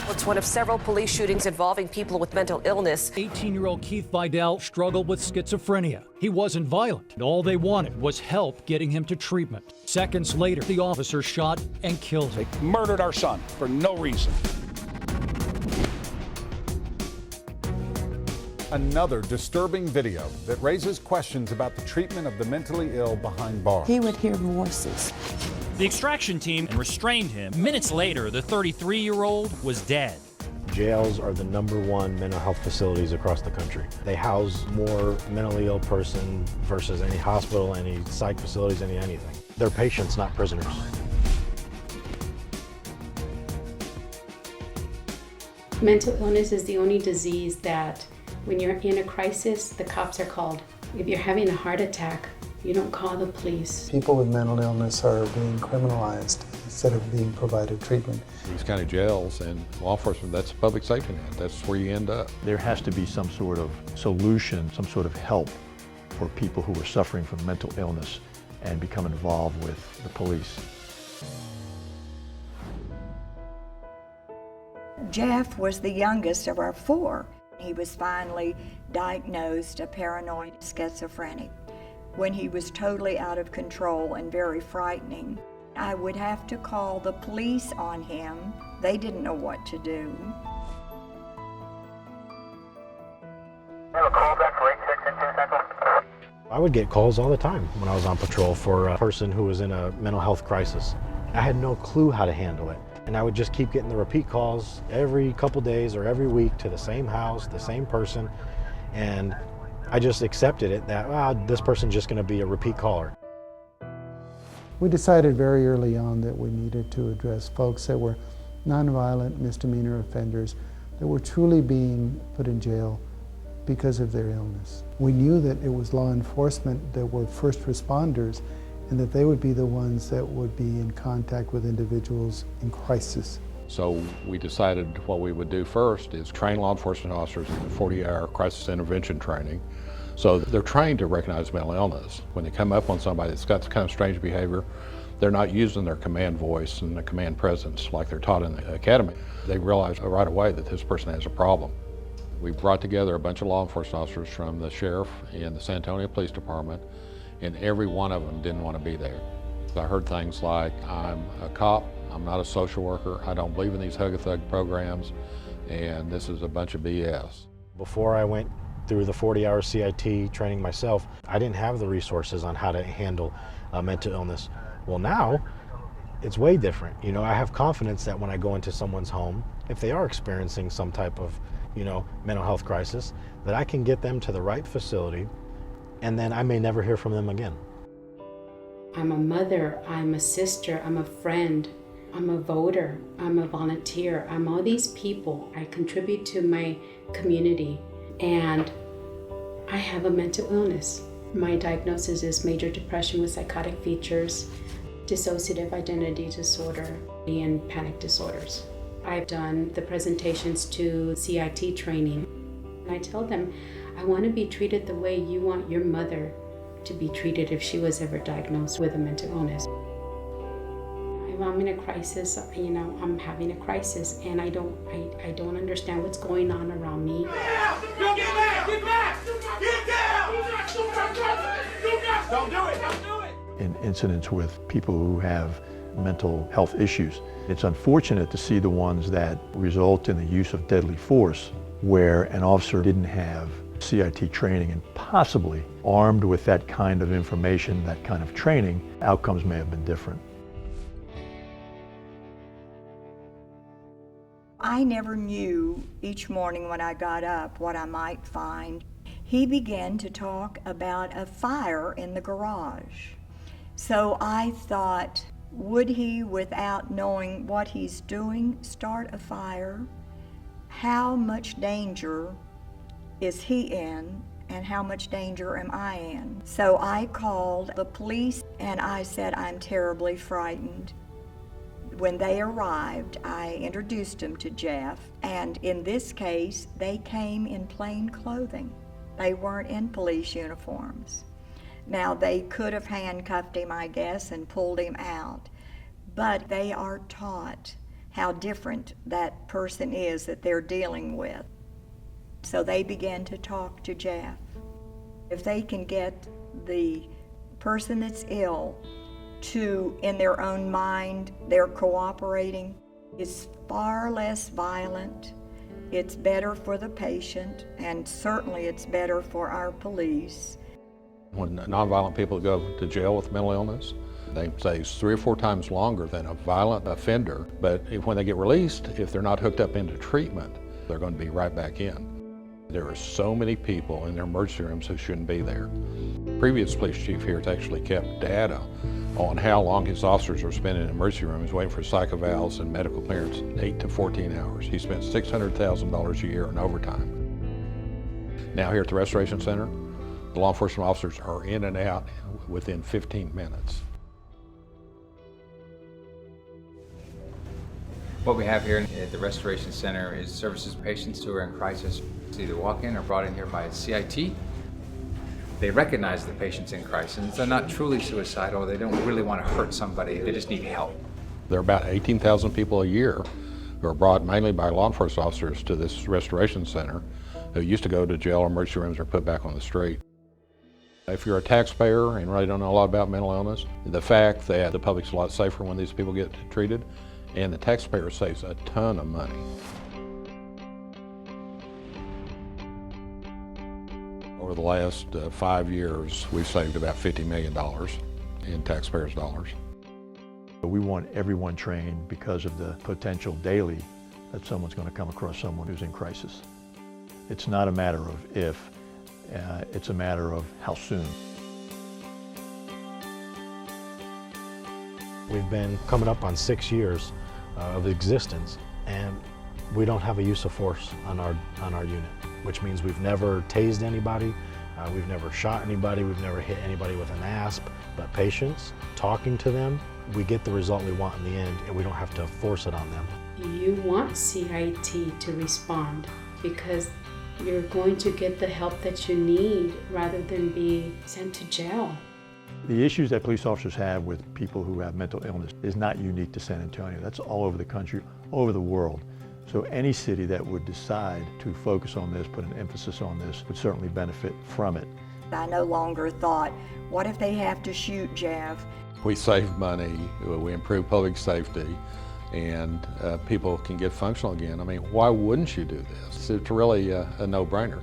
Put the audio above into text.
It's one of several police shootings involving people with mental illness. 18-year-old Keith Vidal struggled with schizophrenia. He wasn't violent, and all they wanted was help getting him to treatment. Seconds later, the officer shot and killed him. They murdered our son for no reason. Another disturbing video that raises questions about the treatment of the mentally ill behind bars. He would hear voices. The extraction team restrained him. Minutes later, the 33-year-old was dead. Jails are the #1 mental health facilities across the country. They house more mentally ill person versus any hospital, any psych facilities, anything. They're patients, not prisoners. Mental illness is the only disease that when you're in a crisis, the cops are called. If you're having a heart attack, you don't call the police. People with mental illness are being criminalized instead of being provided treatment. These county jails and law enforcement, that's a public safety net. That's where you end up. There has to be some sort of solution, some sort of help for people who are suffering from mental illness and become involved with the police. Jeff was the youngest of our 4. He was finally diagnosed a paranoid schizophrenic. When he was totally out of control and very frightening, I would have to call the police on him. They didn't know what to do. I would get calls all the time when I was on patrol for a person who was in a mental health crisis. I had no clue how to handle it. And I would just keep getting the repeat calls every couple days or every week to the same house, the same person. And I just accepted it that this person's just going to be a repeat caller. We decided very early on that we needed to address folks that were nonviolent misdemeanor offenders that were truly being put in jail because of their illness. We knew that it was law enforcement that were first responders and that they would be the ones that would be in contact with individuals in crisis. So we decided what we would do first is train law enforcement officers in 40-hour crisis intervention training. So they're trained to recognize mental illness. When they come up on somebody that's got this kind of strange behavior, they're not using their command voice and the command presence like they're taught in the academy. They realize right away that this person has a problem. We brought together a bunch of law enforcement officers from the sheriff and the San Antonio Police Department, and every one of them didn't want to be there. I heard things like, I'm a cop, I'm not a social worker, I don't believe in these hug-a-thug programs, and this is a bunch of BS. Before I went through the 40-hour CIT training myself, I didn't have the resources on how to handle mental illness. Well, now it's way different. You know, I have confidence that when I go into someone's home, if they are experiencing some type of, mental health crisis, that I can get them to the right facility, and then I may never hear from them again. I'm a mother, I'm a sister, I'm a friend, I'm a voter, I'm a volunteer, I'm all these people. I contribute to my community, and I have a mental illness. My diagnosis is major depression with psychotic features, dissociative identity disorder, and panic disorders. I've done the presentations to CIT training, and I tell them, I want to be treated the way you want your mother to be treated if she was ever diagnosed with a mental illness. If I'm in a crisis, I'm having a crisis, and I don't understand what's going on around me. Get back! Get back! Get down! Don't do it! Don't do it! In incidents with people who have mental health issues, it's unfortunate to see the ones that result in the use of deadly force where an officer didn't have CIT training, and possibly armed with that kind of information, that kind of training, outcomes may have been different. I never knew each morning when I got up what I might find. He began to talk about a fire in the garage. So I thought, would he, without knowing what he's doing, start a fire? How much danger is he in, and how much danger am I in? So I called the police and I said, I'm terribly frightened. When they arrived, I introduced them to Jeff, and in this case, they came in plain clothing. They weren't in police uniforms. Now, they could have handcuffed him, I guess, and pulled him out, but they are taught how different that person is that they're dealing with. So they began to talk to Jeff. If they can get the person that's ill to, in their own mind, they're cooperating, it's far less violent, it's better for the patient, and certainly it's better for our police. When nonviolent people go to jail with mental illness, they say it's 3 or 4 times longer than a violent offender, but when they get released, if they're not hooked up into treatment, they're going to be right back in. There are so many people in their emergency rooms who shouldn't be there. The previous police chief here has actually kept data on how long his officers are spending in emergency rooms waiting for psych evals and medical clearance, 8 to 14 hours. He spent $600,000 a year in overtime. Now here at the Restoration Center, the law enforcement officers are in and out within 15 minutes. What we have here at the Restoration Center is services patients who are in crisis. It's either walk in or brought in here by CIT. They recognize the patient's in crisis. They're not truly suicidal. They don't really want to hurt somebody. They just need help. There are about 18,000 people a year who are brought mainly by law enforcement officers to this Restoration Center who used to go to jail or emergency rooms or put back on the street. If you're a taxpayer and really don't know a lot about mental illness, the fact that the public's a lot safer when these people get treated, and the taxpayer saves a ton of money. Over the last 5 years, we've saved about $50 million in taxpayers' dollars. We want everyone trained because of the potential daily that someone's going to come across someone who's in crisis. It's not a matter of if, it's a matter of how soon. We've been coming up on 6 years of existence, and we don't have a use of force on our unit, which means we've never tased anybody, we've never shot anybody, we've never hit anybody with an asp. But patients, talking to them, we get the result we want in the end, and we don't have to force it on them. You want CIT to respond because you're going to get the help that you need rather than be sent to jail. The issues that police officers have with people who have mental illness is not unique to San Antonio. That's all over the country, all over the world. So any city that would decide to focus on this, put an emphasis on this, would certainly benefit from it. I no longer thought, what if they have to shoot Jeff? We save money, we improve public safety, and people can get functional again. I mean, why wouldn't you do this? It's really a no-brainer.